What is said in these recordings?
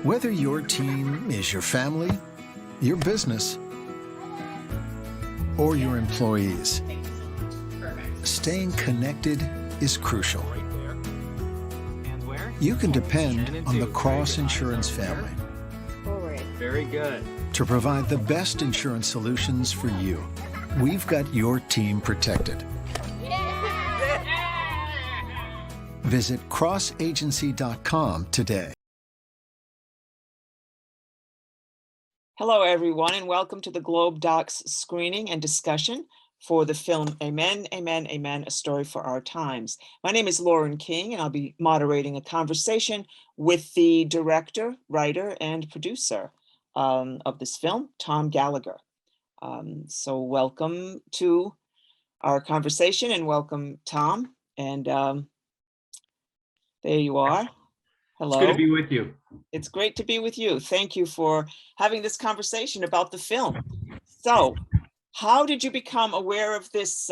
Whether your team is your family, your business, or your employees, staying connected is crucial. You can depend on the Cross Insurance family Very good. to provide the best insurance solutions for you. We've got your team protected. Visit crossagency.com today. Hello, everyone, and welcome to the GlobeDocs screening and discussion for the film Amen, Amen, Amen, A Story for Our Times. My name is Lauren King, and I'll be moderating a conversation with the director, writer, and producer of this film, Tom Gallagher. So welcome to our conversation, and welcome, Tom. And there you are. Hello. It's good to be with you. It's great to be with you. Thank you for having this conversation about the film. So, how did you become aware of this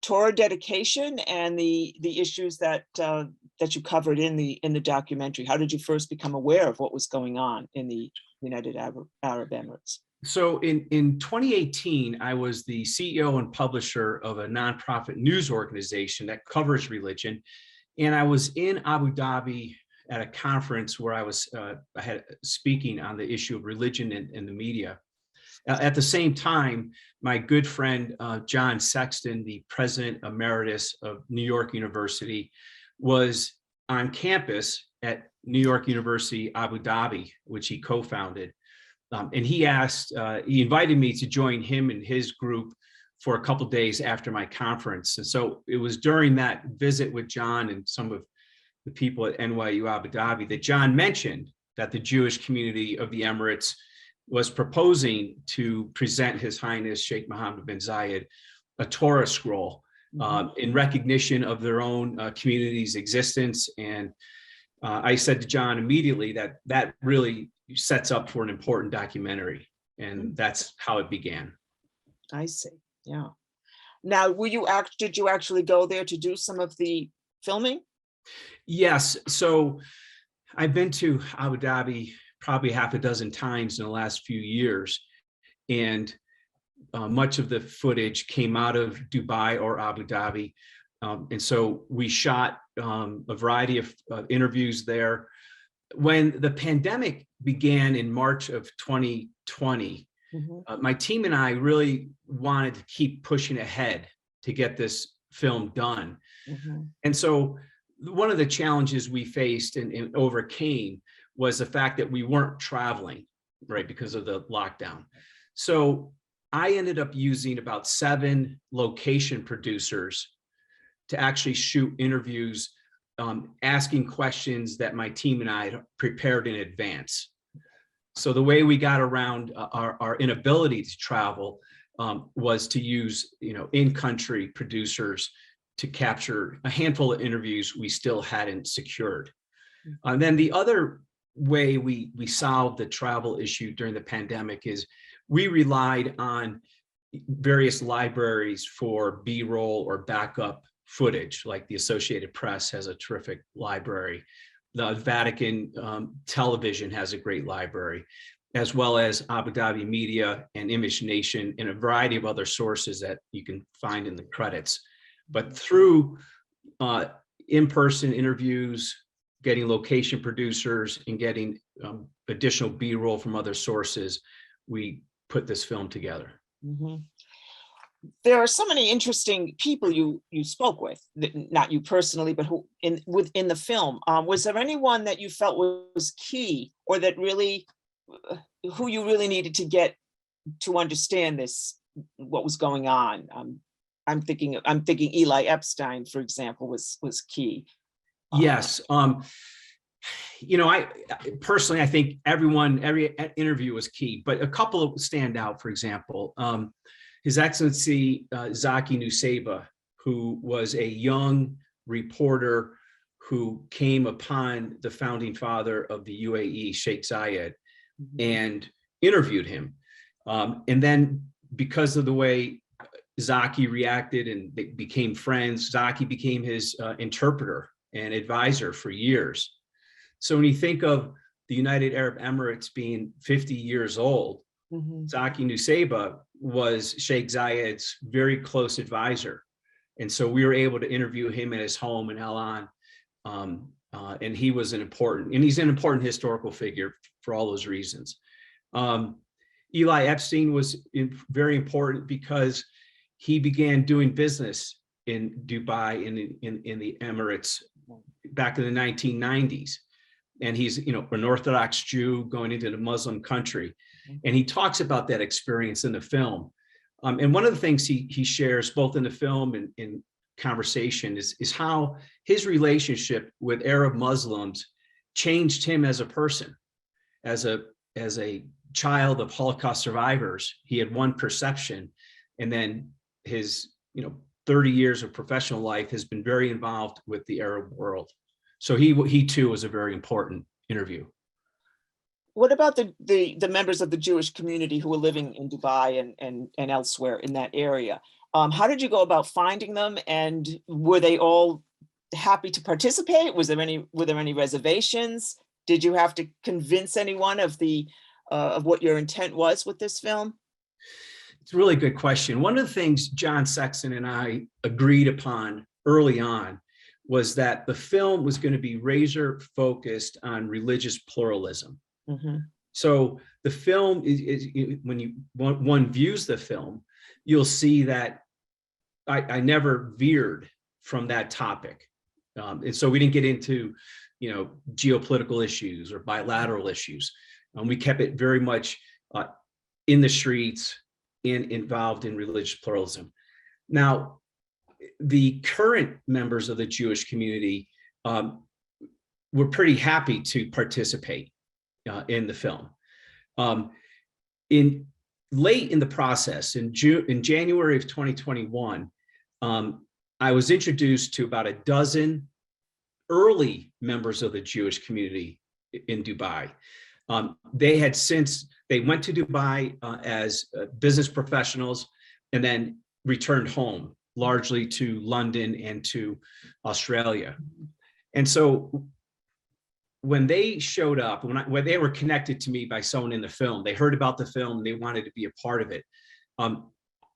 Torah dedication and the issues that that you covered in the documentary? How did you first become aware of what was going on in the United Arab Emirates? So in 2018, I was the CEO and publisher of a nonprofit news organization that covers religion. And I was in Abu Dhabi at a conference where I had speaking on the issue of religion and the media. At the same time, my good friend, John Sexton, the president emeritus of New York University, was on campus at New York University, Abu Dhabi, which he co-founded. And he invited me to join him and his group for a couple of days after my conference. And so it was during that visit with John and some of the people at NYU Abu Dhabi that John mentioned that the Jewish community of the Emirates was proposing to present His Highness Sheikh Mohammed bin Zayed a Torah scroll in recognition of their own community's existence. And I said to John immediately that really sets up for an important documentary. And that's how it began. I see. Yeah. Now, did you actually go there to do some of the filming? Yes. So I've been to Abu Dhabi probably half a dozen times in the last few years. And much of the footage came out of Dubai or Abu Dhabi. And so we shot a variety of interviews there. When the pandemic began in March of 2020, my team and I really wanted to keep pushing ahead to get this film done. And so one of the challenges we faced and overcame was the fact that we weren't traveling, right, because of the lockdown. So I ended up using about 7 location producers to actually shoot interviews, asking questions that my team and I had prepared in advance. So the way we got around our inability to travel was to use, in-country producers to capture a handful of interviews we still hadn't secured. And then the other way we solved the travel issue during the pandemic is we relied on various libraries for B-roll or backup footage, like the Associated Press has a terrific library. The Vatican television has a great library, as well as Abu Dhabi Media and Image Nation and a variety of other sources that you can find in the credits. But through in-person interviews, getting location producers and getting additional B-roll from other sources, we put this film together. There are so many interesting people you spoke with, not you personally, but who within the film. Was there anyone that you felt was key, or that really, who you really needed to get to understand what was going on? I'm thinking Eli Epstein, for example, was key. Yes. I personally, I think every interview was key, but a couple stand out. For example, His Excellency Zaki Nusseibeh, who was a young reporter who came upon the founding father of the UAE, Sheikh Zayed, and interviewed him. And then because of the way Zaki reacted and they became friends, Zaki became his interpreter and advisor for years. So when you think of the United Arab Emirates being 50 years old, Zaki Nusseibeh was Sheikh Zayed's very close advisor. And so we were able to interview him at his home in El An. And he's an important historical figure for all those reasons. Eli Epstein was very important because he began doing business in Dubai in the Emirates back in the 1990s. And he's, an Orthodox Jew going into the Muslim country. And he talks about that experience in the film. And one of the things he shares both in the film and in conversation is how his relationship with Arab Muslims changed him as a person. As a child of Holocaust survivors, he had one perception, and then his 30 years of professional life has been very involved with the Arab world. So he too was a very important interview. What about the members of the Jewish community who were living in Dubai and elsewhere in that area? How did you go about finding them, and were they all happy to participate? Were there any reservations? Did you have to convince anyone of what your intent was with this film? It's a really good question. One of the things John Sexton and I agreed upon early on was that the film was going to be razor focused on religious pluralism. So the film is when one views the film, you'll see that I never veered from that topic. And so we didn't get into, geopolitical issues or bilateral issues. We kept it very much in the streets and involved in religious pluralism. Now, the current members of the Jewish community were pretty happy to participate in the film. Late in the process, in January of 2021, I was introduced to about a dozen early members of the Jewish community in Dubai. They went to Dubai as business professionals and then returned home, largely to London and to Australia. And so when they showed up, when they were connected to me by someone in the film, they heard about the film, they wanted to be a part of it.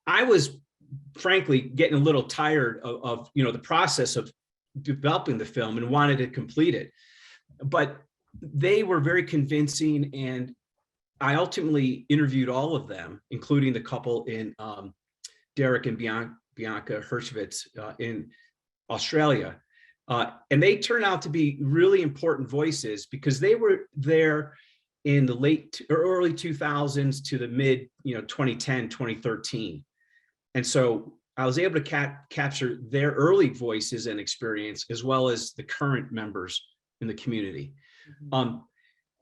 I was frankly getting a little tired of the process of developing the film and wanted to complete it. But they were very convincing, and I ultimately interviewed all of them, including the couple in Derek and Bianca Hershvitz in Australia. And they turned out to be really important voices because they were there in the early 2000s to the mid 2010, 2013. And so I was able to capture their early voices and experience, as well as the current members in the community.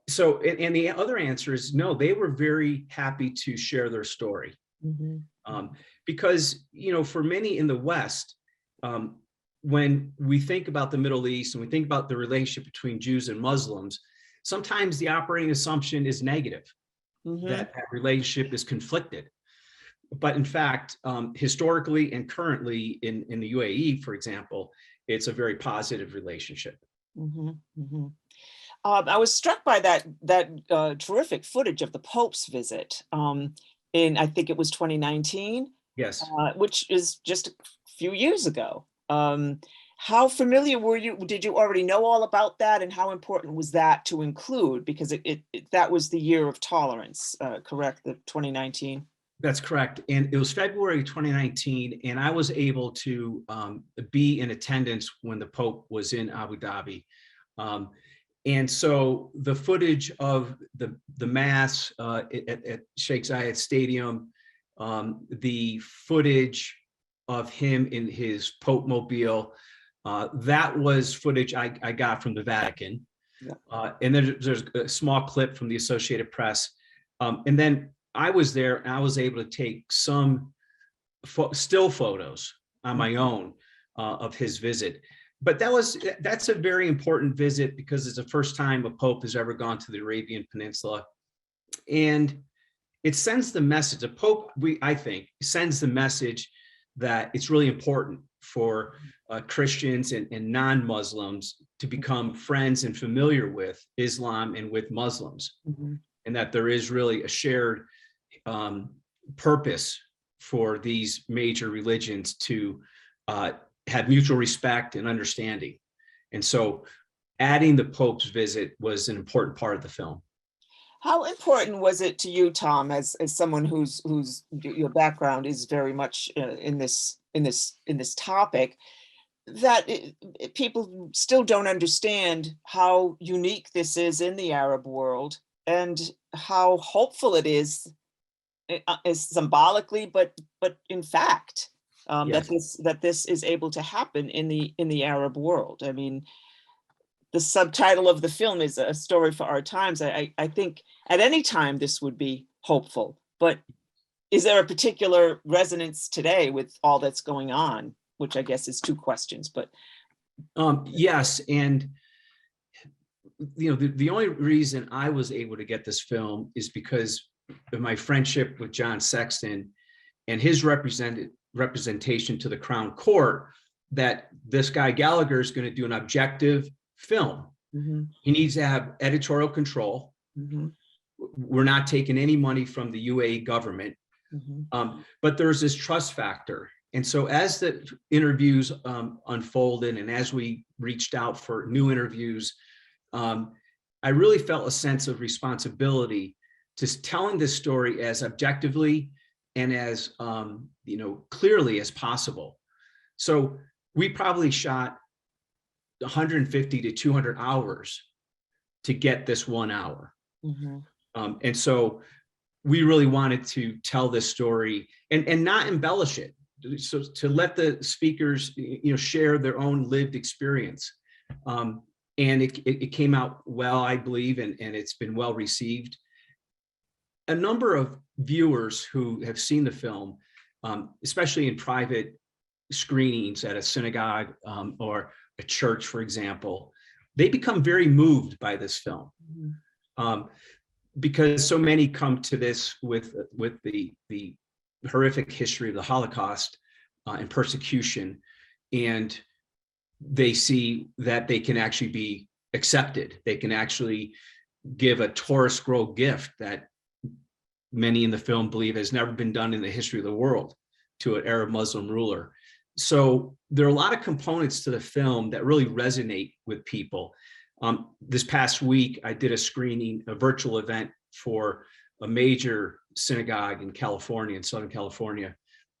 So, and the other answer is no, they were very happy to share their story. Because, for many in the West, when we think about the Middle East and we think about the relationship between Jews and Muslims, sometimes the operating assumption is negative, that relationship is conflicted. But in fact, historically and currently in the UAE, for example, it's a very positive relationship. I was struck by that terrific footage of the Pope's visit in, I think it was 2019. Yes. Which is just a few years ago. How familiar were you? Did you already know all about that? And how important was that to include? Because that was the year of tolerance, correct? The 2019? That's correct. And it was February 2019, and I was able to be in attendance when the Pope was in Abu Dhabi. And so the footage of the Mass at Sheikh Zayed Stadium, the footage of him in his Pope mobile, that was footage I got from the Vatican. And then there's a small clip from the Associated Press. And then I was there and I was able to take some still photos on my own of his visit. But that's a very important visit because it's the first time a Pope has ever gone to the Arabian Peninsula. And it sends the message, the Pope, I think, sends the message that it's really important for Christians and non-Muslims to become friends and familiar with Islam and with Muslims, and that there is really a shared purpose for these major religions to have mutual respect and understanding. And so adding the Pope's visit was an important part of the film. How important was it to you, Tom, as someone whose your background is very much in this topic, that people still don't understand how unique this is in the Arab world and how hopeful it is symbolically, but in fact, Yes. that this is able to happen in the Arab world. I mean, the subtitle of the film is A Story for Our Times. I think at any time this would be hopeful, but is there a particular resonance today with all that's going on? Which I guess is two questions, but. Yes, and the only reason I was able to get this film is because of my friendship with John Sexton and his representation to the Crown Court, that this guy Gallagher is going to do an objective film. He needs to have editorial control. We're not taking any money from the UAE government, but there's this trust factor. And so as the interviews unfolded and as we reached out for new interviews, I really felt a sense of responsibility to telling this story as objectively and as clearly as possible. So we probably shot 150 to 200 hours to get this 1 hour. And so we really wanted to tell this story and not embellish it. So to let the speakers, share their own lived experience. And it came out well, I believe, and it's been well received. A number of viewers who have seen the film, especially in private screenings at a synagogue or a church, for example, they become very moved by this film. Because so many come to this with the horrific history of the Holocaust and persecution, and they see that they can actually be accepted. They can actually give a Torah scroll gift that many in the film believe has never been done in the history of the world to an Arab Muslim ruler. So there are a lot of components to the film that really resonate with people. This past week, I did a virtual event for a major synagogue in California, in Southern California.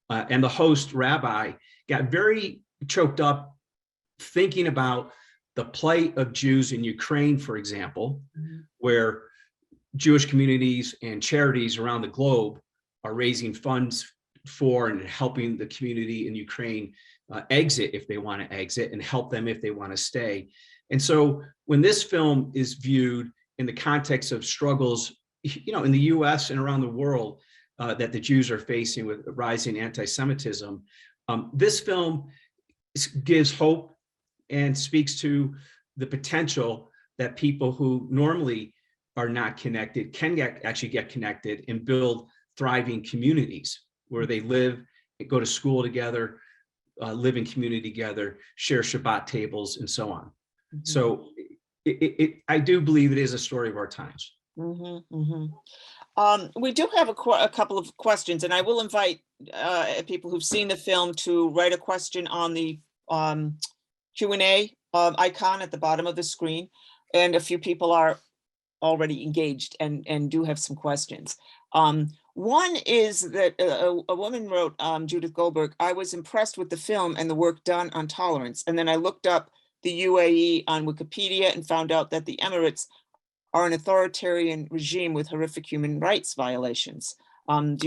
And the host rabbi got very choked up thinking about the plight of Jews in Ukraine, for example, where Jewish communities and charities around the globe are raising funds for and helping the community in Ukraine exit if they want to exit and help them if they want to stay. And so when this film is viewed in the context of struggles, in the US and around the world that the Jews are facing with rising anti-Semitism, this film gives hope and speaks to the potential that people who normally are not connected can actually get connected and build thriving communities where they live, go to school together, live in community together, share Shabbat tables, and so on. So I do believe it is a story of our times. We do have a couple of questions, and I will invite people who've seen the film to write a question on the Q&A icon at the bottom of the screen. And a few people are already engaged and do have some questions. One is that a woman wrote, Judith Goldberg, I was impressed with the film and the work done on tolerance. And then I looked up the UAE on Wikipedia and found out that the Emirates are an authoritarian regime with horrific human rights violations. Do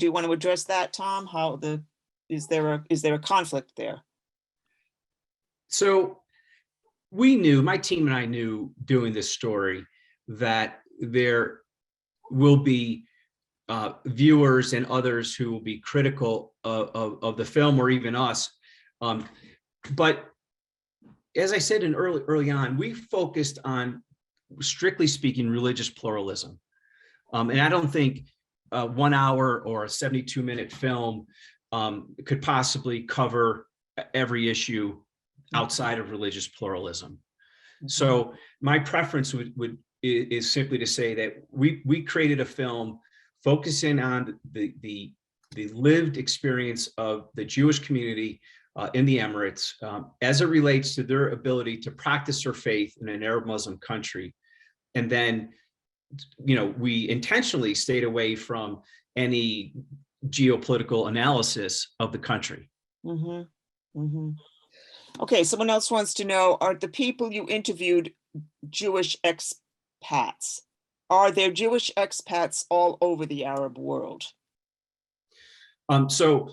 you want to address that, Tom? Is there a conflict there? So my team and I knew doing this story that there will be viewers and others who will be critical of the film or even us. But as I said early on, we focused on, strictly speaking, religious pluralism. And I don't think 1 hour or a 72-minute film could possibly cover every issue outside of religious pluralism. So my preference is simply to say that we created a film focusing on the lived experience of the Jewish community in the Emirates as it relates to their ability to practice their faith in an Arab Muslim country. And then, we intentionally stayed away from any geopolitical analysis of the country. Okay, someone else wants to know, are the people you interviewed Jewish expats? Are there Jewish expats all over the Arab world? So,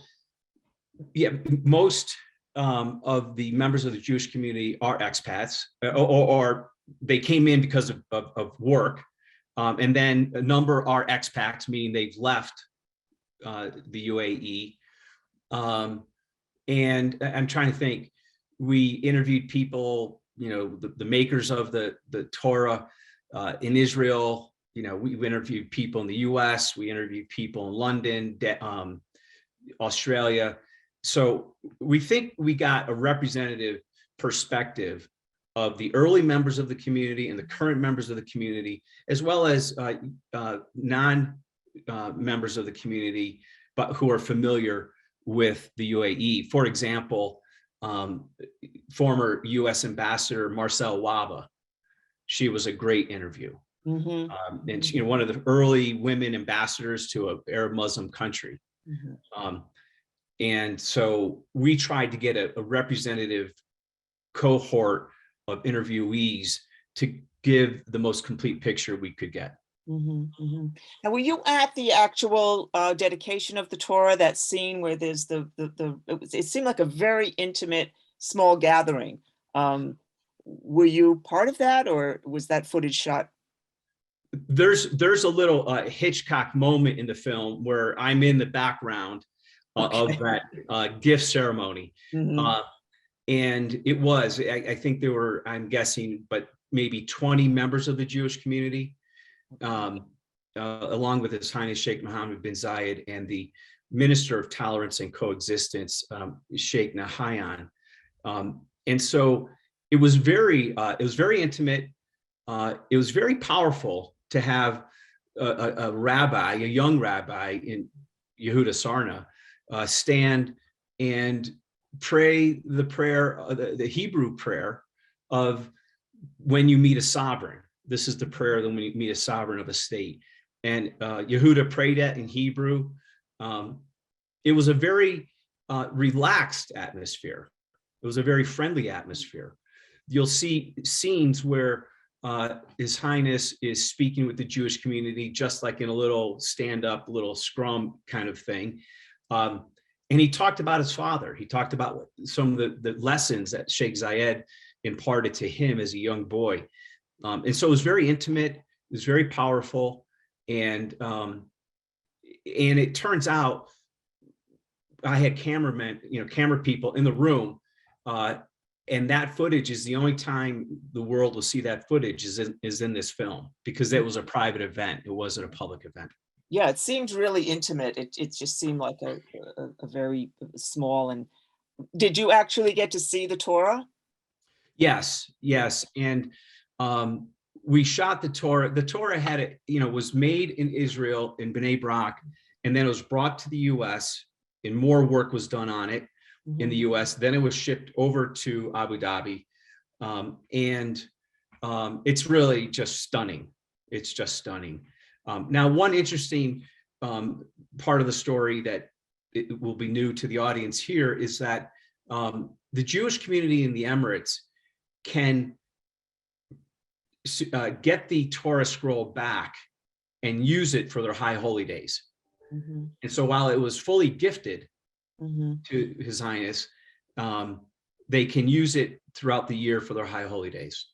yeah, most of the members of the Jewish community are expats, or they came in because of work. And then a number are expats, meaning they've left the UAE. And I'm trying to think, we interviewed people, the makers of the Torah in Israel. We interviewed people in the US, we interviewed people in London, Australia. So we think we got a representative perspective of the early members of the community and the current members of the community, as well as non-members of the community, but who are familiar with the UAE. For example, former US Ambassador Marcel Waba. She was a great interview. And she's one of the early women ambassadors to an Arab Muslim country. And so we tried to get a representative cohort of interviewees to give the most complete picture we could get. And were you at the actual dedication of the Torah, that scene where there's it seemed like a very intimate, small gathering. Were you part of that, or was that footage shot? There's a little Hitchcock moment in the film where I'm in the background of that gift ceremony. And it was, I think there were, I'm guessing, but maybe 20 members of the Jewish community, along with His Highness Sheikh Mohammed bin Zayed and the Minister of Tolerance and Coexistence, Sheikh Nahayan. And so it was very intimate. It was very powerful to have a rabbi, a young rabbi in Yehuda Sarna, stand and pray the prayer, the Hebrew prayer of when you meet a sovereign. This is the prayer when you meet a sovereign of a state. And Yehuda prayed it in Hebrew. It was a very relaxed atmosphere. It was a very friendly atmosphere. You'll see scenes where His Highness is speaking with the Jewish community, just like in a little stand-up, little scrum kind of thing. And he talked about his father. He talked about some of the lessons that Sheikh Zayed imparted to him as a young boy. And so it was very intimate. It was very powerful. And it turns out I had cameramen, camera people in the room. And that footage is the only time the world will see that footage is in this film, because it was a private event. It wasn't a public event. Yeah, it seemed really intimate. It just seemed like a very small. And did you actually get to see the Torah? Yes. And we shot the Torah. The Torah had was made in Israel in Bnei Brak, and then it was brought to the US, and more work was done on it in the US. Then it was shipped over to Abu Dhabi. And it's really just stunning. It's just stunning. Now, one interesting part of the story that it will be new to the audience here is that the Jewish community in the Emirates can get the Torah scroll back and use it for their high holy days. And so while it was fully gifted to His Highness, they can use it throughout the year for their high holy days.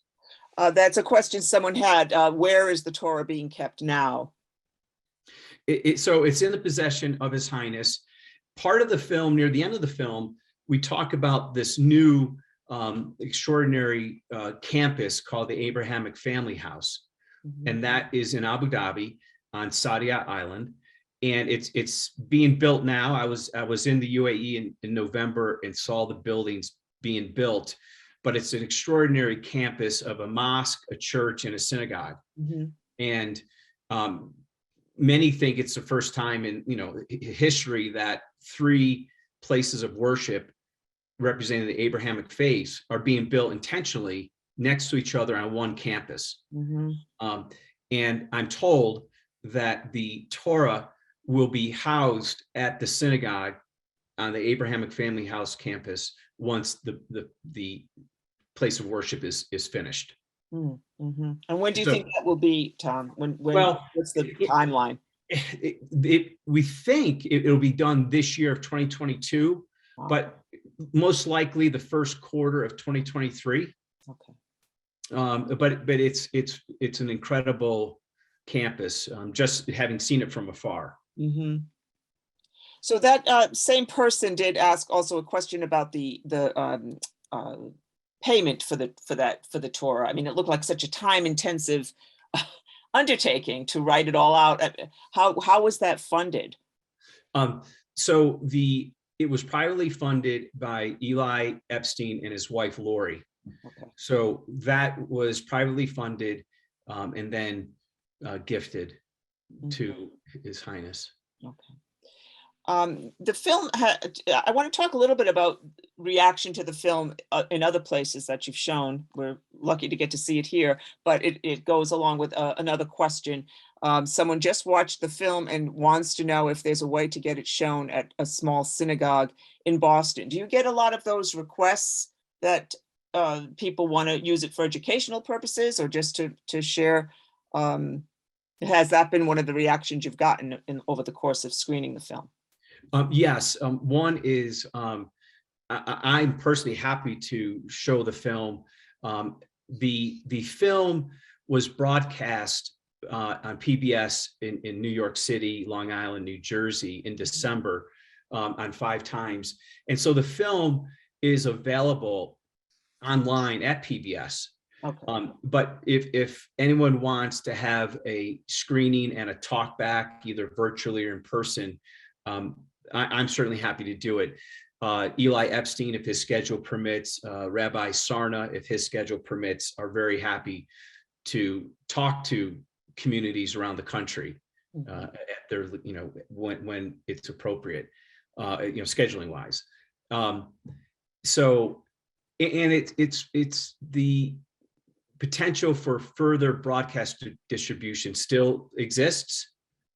That's a question someone had. Where is the Torah being kept now? So it's in the possession of His Highness. Part of the film, near the end of the film, we talk about this new extraordinary campus called the Abrahamic Family House. And that is in Abu Dhabi on Sadia Island. And it's being built now. I was in the UAE in November and saw the buildings being built. but it's an extraordinary campus of a mosque, a church, and a synagogue. Mm-hmm. And many think it's the first time in history that three places of worship representing the Abrahamic faith are being built intentionally next to each other on one campus. Mm-hmm. And I'm told that the Torah will be housed at the synagogue on the Abrahamic Family House campus once the place of worship is finished. Mm-hmm. And when do you So- think that will be, Tom? When Well, what's the timeline? We think it'll be done this year of 2022, Wow. but most likely the first quarter of 2023. Okay. But it's an incredible campus, just having seen it from afar. Mm-hmm. So that same person did ask also a question about the payment for the Torah. I mean, it looked like such a time-intensive undertaking to write it all out. How was that funded? So it was privately funded by Eli Epstein and his wife Lori. Okay. So that was privately funded and then gifted to His Highness. Okay. The film, I want to talk a little bit about reaction to the film in other places that you've shown. We're lucky to get to see it here, but it goes along with another question. Someone just watched the film and wants to know if there's a way to get it shown at a small synagogue in Boston. Do you get a lot of those requests that people want to use it for educational purposes or just to share? Has that been one of the reactions you've gotten over the course of screening the film? Yes. One is I'm personally happy to show the film. The film was broadcast on PBS in New York City, Long Island, New Jersey in December on 5 times. And so the film is available online at PBS. Okay. But if anyone wants to have a screening and a talk back, either virtually or in person, I'm certainly happy to do it. Eli Epstein, if his schedule permits, Rabbi Sarna, if his schedule permits, are very happy to talk to communities around the country at their, when it's appropriate, scheduling wise. So, and it's the potential for further broadcast distribution still exists.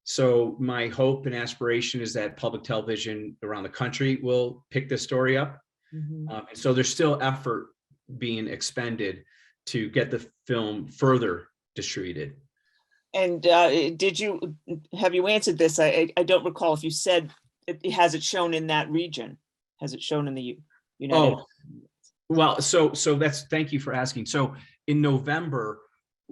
So my hope and aspiration is that public television around the country will pick this story up. Mm-hmm. And so there's still effort being expended to get the film further distributed. And have you answered this? I don't recall if you said has it shown in that region? Has it shown in the United? Oh, well, so thank you for asking. So in November,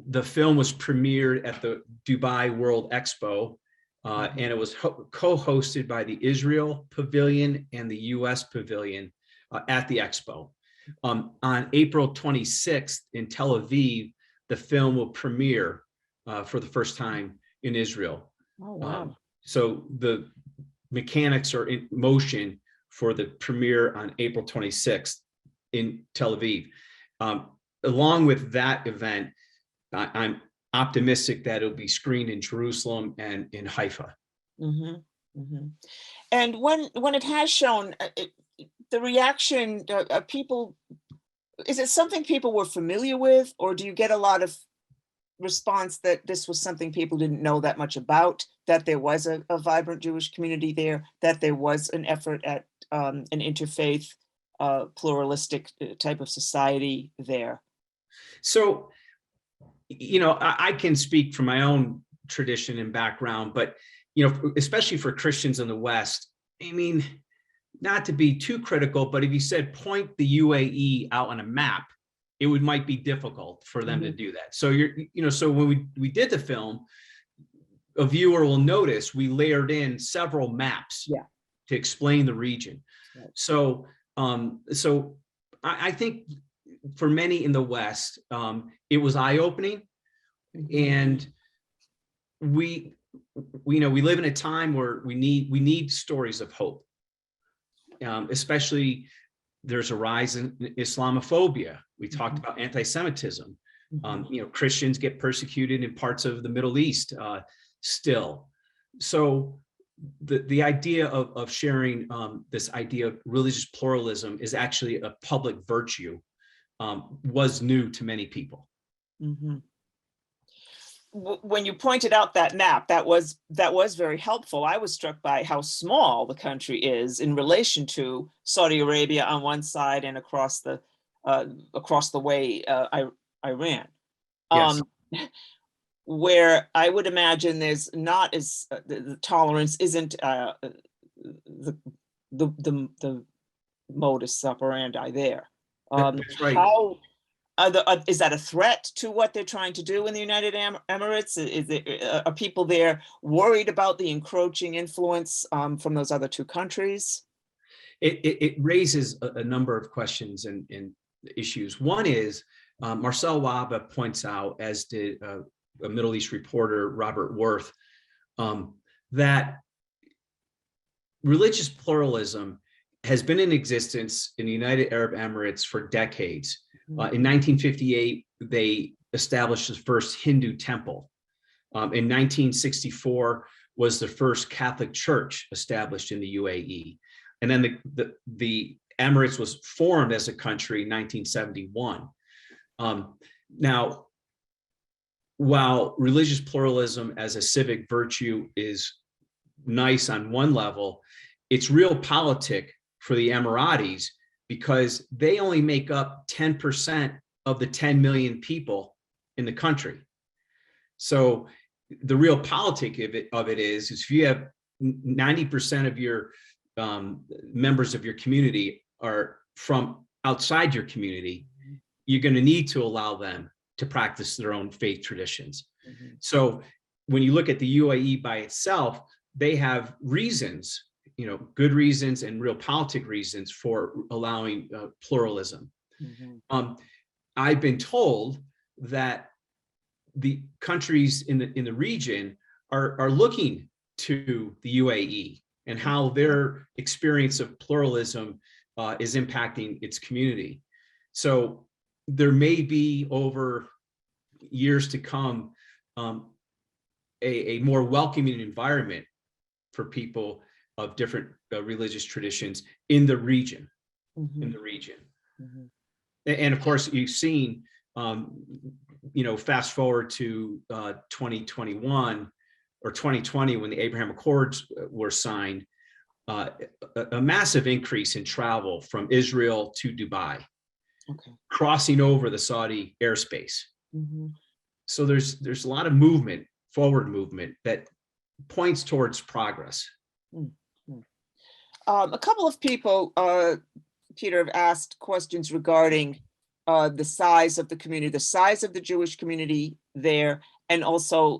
the film was premiered at the Dubai World Expo, and it was co-hosted by the Israel Pavilion and the US Pavilion at the Expo. On April 26th in Tel Aviv, the film will premiere for the first time in Israel. Oh, wow. So the mechanics are in motion for the premiere on April 26th in Tel Aviv. Along with that event, I'm optimistic that it'll be screened in Jerusalem and in Haifa. Mm-hmm. Mm-hmm. And when it has shown, the reaction people, is it something people were familiar with, or do you get a lot of response that this was something people didn't know that much about, that there was a vibrant Jewish community there, that there was an effort at an interfaith, pluralistic type of society there? So, I can speak from my own tradition and background, but, especially for Christians in the West, I mean, not to be too critical, but if you said point the UAE out on a map, it might be difficult for them to do that. So so when we did the film, a viewer will notice we layered in several maps to explain the region. Right. So, I think for many in the West, it was eye-opening, and we live in a time where we need stories of hope, especially there's a rise in Islamophobia. We talked about anti-Semitism. Christians get persecuted in parts of the Middle East still. So the idea of sharing this idea of religious pluralism is actually a public virtue, was new to many people. When you pointed out that map, that was very helpful. I was struck by how small the country is in relation to Saudi Arabia on one side and across the way, Iran. Yes. Where I would imagine there's not as the tolerance isn't the modus operandi there. That's right. How is that a threat to what they're trying to do in the United Emirates? Are people there worried about the encroaching influence from those other two countries? It raises a number of questions and issues. One is Marcel Waba points out, as did a Middle East reporter, Robert Worth, that religious pluralism has been in existence in the United Arab Emirates for decades. In 1958, they established the first Hindu temple. In 1964 was the first Catholic church established in the UAE. And then the Emirates was formed as a country in 1971. Now, while religious pluralism as a civic virtue is nice on one level, it's real politic for the Emiratis because they only make up 10% of the 10 million people in the country. So the real politic of it is if you have 90% of your members of your community are from outside your community, you're going to need to allow them to practice their own faith traditions. So when you look at the UAE by itself, they have reasons, good reasons and real politic reasons for allowing pluralism. I've been told that the countries in the region are looking to the UAE and how their experience of pluralism is impacting its community. So there may be over years to come a more welcoming environment for people of different religious traditions in the region. And of course, you've seen, fast forward to 2021 or 2020 when the Abraham Accords were signed, a massive increase in travel from Israel to Dubai. Crossing over the Saudi airspace. So there's a lot of forward movement that points towards progress. A couple of people, Peter, have asked questions regarding the size of the community, the size of the Jewish community there, and also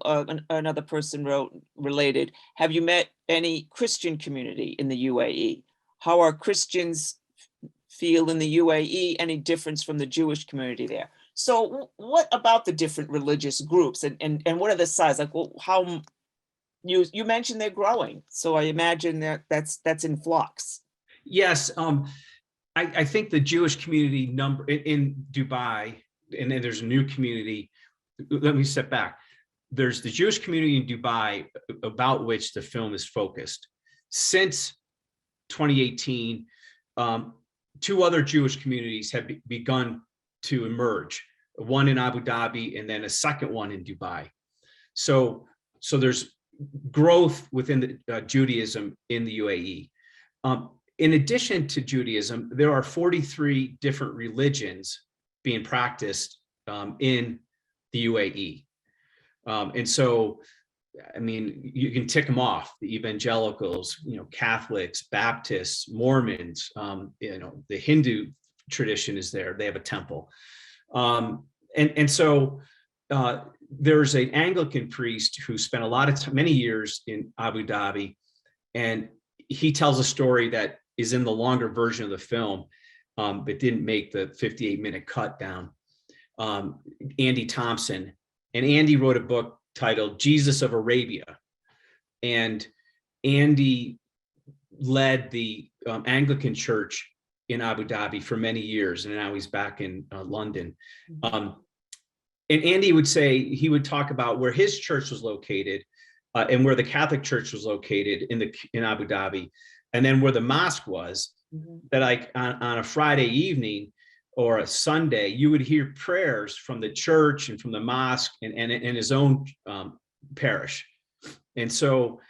another person wrote related, have you met any Christian community in the UAE? How are Christians feel in the UAE, any difference from the Jewish community there? So what about the different religious groups and what are the size? Like, well, how you mentioned they're growing. So I imagine that's in flux. Yes. I think the Jewish community number in Dubai, and then there's a new community. Let me step back. There's the Jewish community in Dubai about which the film is focused. Since 2018, two other Jewish communities have begun to emerge, one in Abu Dhabi and then a second one in Dubai. So there's growth within Judaism in the UAE. In addition to Judaism, there are 43 different religions being practiced in the UAE. And so, I mean, you can tick them off: the evangelicals, Catholics, Baptists, Mormons, the Hindu tradition is there. They have a temple. And so there's an Anglican priest who spent a lot of many years in Abu Dhabi, and he tells a story that is in the longer version of the film, but didn't make the 58-minute cut down. Andy Thompson, and Andy wrote a book titled Jesus of Arabia, and Andy led the Anglican Church in Abu Dhabi for many years, and now he's back in London. And Andy would say, he would talk about where his church was located and where the Catholic Church was located in Abu Dhabi, and then where the mosque was. That like on a Friday evening or a Sunday, you would hear prayers from the church and from the mosque and his own parish. And so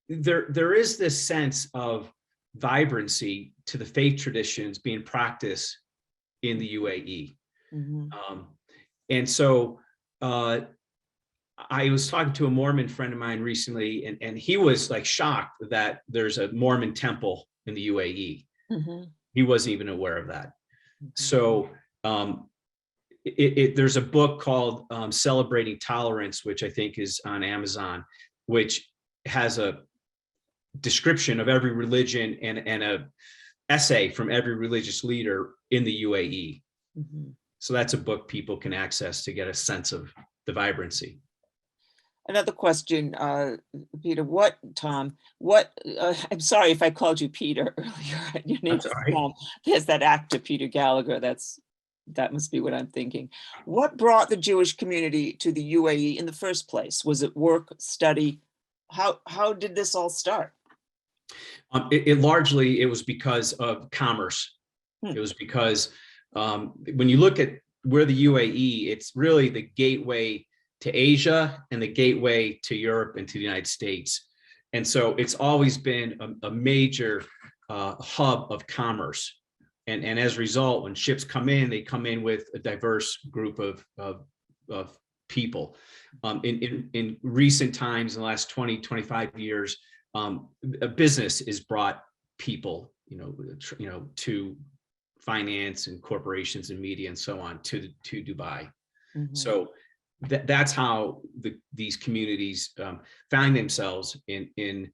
there is this sense of vibrancy to the faith traditions being practiced in the UAE. And so I was talking to a Mormon friend of mine recently, and he was like shocked that there's a Mormon temple in the UAE. He wasn't even aware of that. So there's a book called Celebrating Tolerance, which I think is on Amazon, which has a description of every religion and a essay from every religious leader in the UAE. So that's a book people can access to get a sense of the vibrancy. Another question, Peter, Tom, I'm sorry if I called you Peter earlier. Your name is Tom. There's that actor, Peter Gallagher. That must be what I'm thinking. What brought the Jewish community to the UAE in the first place? Was it work, study? How did this all start? It largely was because of commerce. It was because when you look at where the UAE, it's really the gateway to Asia and the gateway to Europe and to the United States. And so it's always been a major hub of commerce. And as a result, when ships come in, they come in with a diverse group of people. In recent times, in the last 20, 25 years, a business has brought people, to finance and corporations and media and so on to Dubai. So that's how these communities found themselves in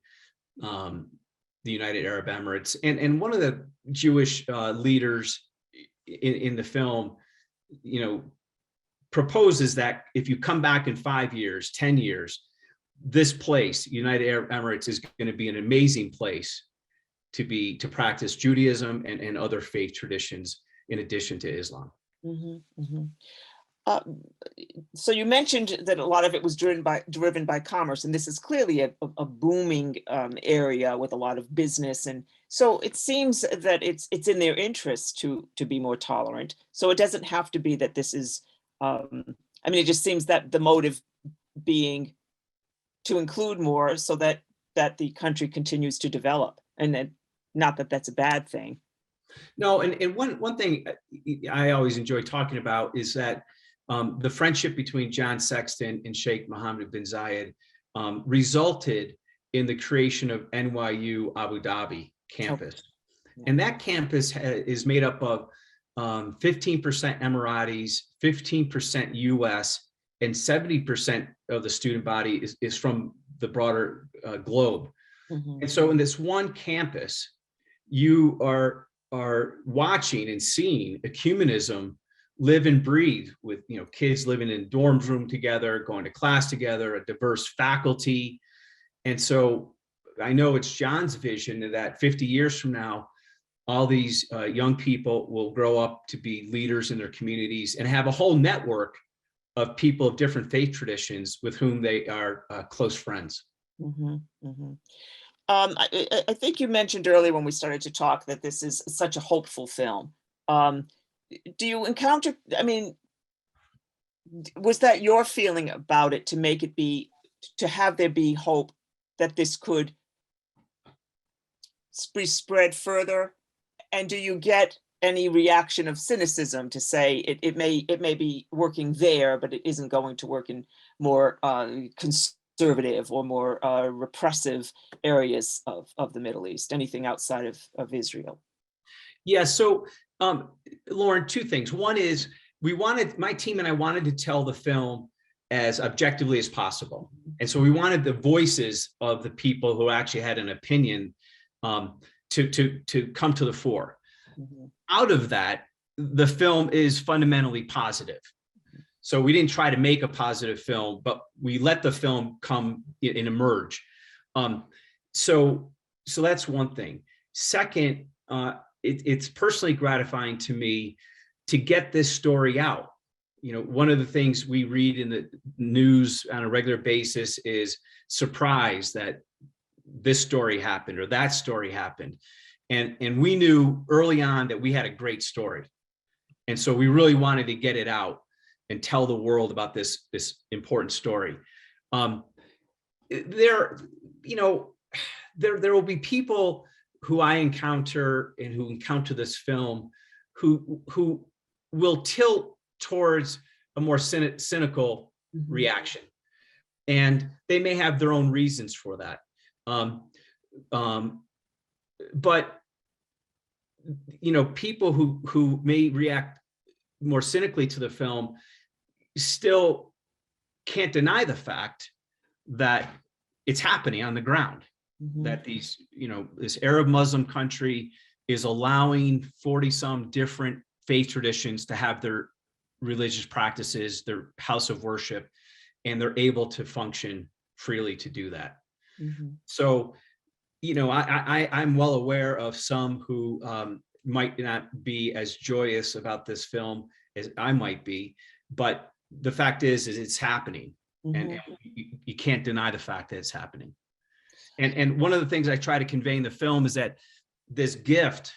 the United Arab Emirates. And one of the Jewish leaders in the film, proposes that if you come back in 5 years, 10 years, this place, United Arab Emirates, is going to be an amazing place to practice Judaism and other faith traditions in addition to Islam. So you mentioned that a lot of it was driven by commerce, and this is clearly a booming area with a lot of business, and so it seems that it's in their interest to be more tolerant. So it doesn't have to be that this is. It just seems that the motive being to include more, so that the country continues to develop, and then not that that's a bad thing. No, and one thing I always enjoy talking about is that. The friendship between John Sexton and Sheikh Mohammed bin Zayed resulted in the creation of NYU Abu Dhabi campus. And that campus is made up of 15% Emiratis, 15% US, and 70% of the student body is from the broader globe. And so in this one campus, you are watching and seeing ecumenism live and breathe, with kids living in dorm room together, going to class together, a diverse faculty. And so I know it's John's vision that 50 years from now, all these young people will grow up to be leaders in their communities and have a whole network of people of different faith traditions with whom they are close friends. I think you mentioned earlier when we started to talk that this is such a hopeful film. Do you encounter, was that your feeling about it, to have there be hope that this could be spread further? And do you get any reaction of cynicism to say it may be working there, but it isn't going to work in more conservative or more repressive areas of the Middle East, anything outside of Israel? Yeah, so Lauren, two things. One is my team and I wanted to tell the film as objectively as possible. And so we wanted the voices of the people who actually had an opinion to come to the fore. Out of that, the film is fundamentally positive. So we didn't try to make a positive film, but we let the film come and emerge. So that's one thing. Second, it's personally gratifying to me to get this story out. One of the things we read in the news on a regular basis is surprise that this story happened or that story happened. And we knew early on that we had a great story. And so we really wanted to get it out and tell the world about this important story. There will be people who I encounter and who encounter this film who will tilt towards a more cynical reaction. And they may have their own reasons for that. But people who may react more cynically to the film still can't deny the fact that it's happening on the ground, that this Arab Muslim country is allowing 40 some different faith traditions to have their religious practices, their house of worship, and they're able to function freely to do that. So, I'm well aware of some who might not be as joyous about this film as I might be, but the fact is it's happening, and you can't deny the fact that it's happening. And one of the things I try to convey in the film is that this gift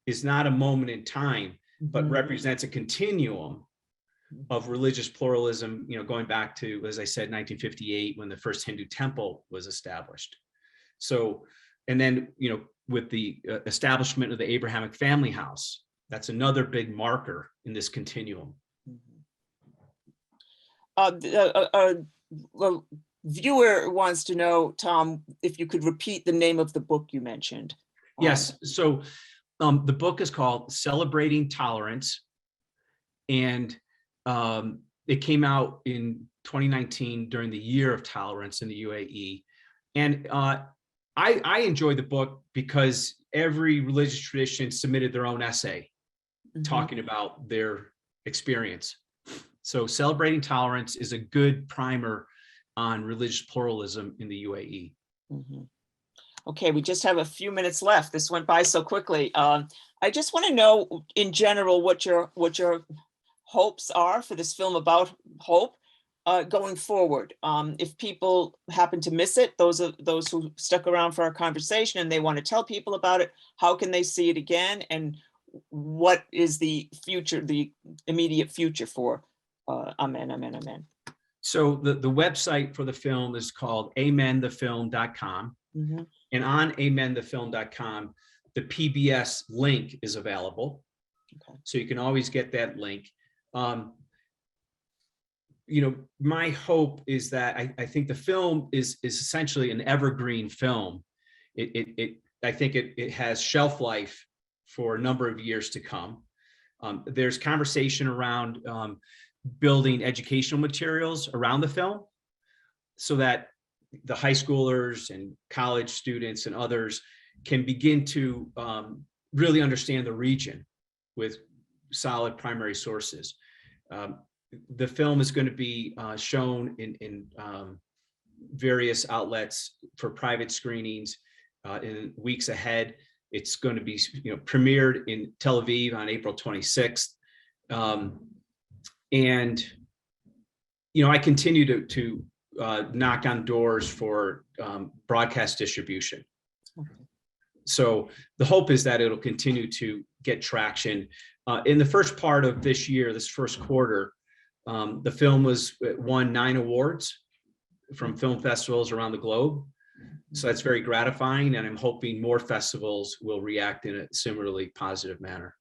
is not a moment in time, but represents a continuum of religious pluralism, going back to, as I said, 1958, when the first Hindu temple was established. So, and then, with the establishment of the Abrahamic family house, that's another big marker in this continuum. A viewer wants to know, Tom, if you could repeat the name of the book you mentioned. Yes. So the book is called Celebrating Tolerance, and it came out in 2019 during the Year of Tolerance in the UAE. And I enjoyed the book because every religious tradition submitted their own essay talking about their experience. So Celebrating Tolerance is a good primer on religious pluralism in the UAE. Okay, we just have a few minutes left. This went by so quickly. I just want to know, in general, what your hopes are for this film about hope going forward. If people happen to miss it, those who stuck around for our conversation and they want to tell people about it, how can they see it again? And what is the future, the immediate future for Amen, Amen, Amen? So the website for the film is called amenthefilm.com. And on amenthefilm.com, the PBS link is available. So you can always get that link. My hope is that I think the film is essentially an evergreen film. I think it has shelf life for a number of years to come. There's conversation around building educational materials around the film so that the high schoolers and college students and others can begin to really understand the region with solid primary sources. The film is going to be shown in various outlets for private screenings in weeks ahead. It's going to be premiered in Tel Aviv on April 26th. And I continue to knock on doors for broadcast distribution. So the hope is that it'll continue to get traction. In the first part of this year, this first quarter, the film won 9 awards from film festivals around the globe. So that's very gratifying, and I'm hoping more festivals will react in a similarly positive manner.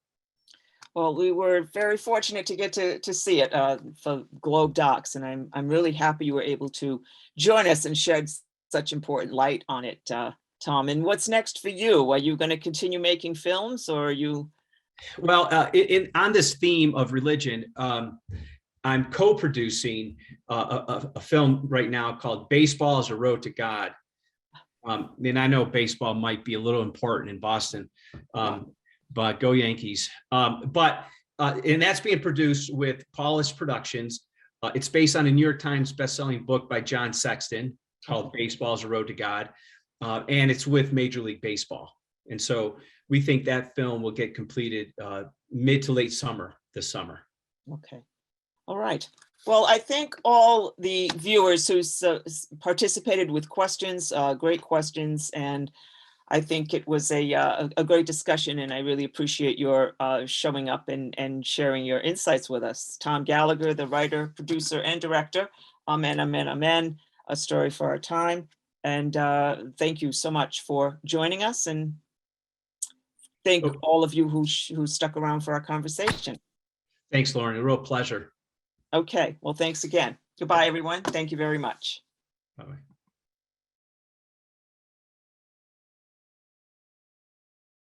Well, we were very fortunate to get to see it for GlobeDocs, and I'm really happy you were able to join us and shed such important light on it, Tom. And what's next for you? Are you going to continue making films, or are you? Well, on this theme of religion, I'm co-producing a film right now called Baseball is a Road to God. And I know baseball might be a little important in Boston, but go Yankees. And that's being produced with Paulus Productions. It's based on a New York Times bestselling book by John Sexton called Baseball is a Road to God. And it's with Major League Baseball. And so we think that film will get completed mid to late summer this summer. Okay. All right. Well, I thank all the viewers who participated with questions, great questions, and I think it was a great discussion, and I really appreciate your showing up and sharing your insights with us. Tom Gallagher, the writer, producer, and director, Amen, Amen, Amen, A Story for Our Time. And thank you so much for joining us, and thank all of you who stuck around for our conversation. Thanks, Lauren. A real pleasure. Okay, well, thanks again. Goodbye, everyone. Thank you very much. Bye-bye.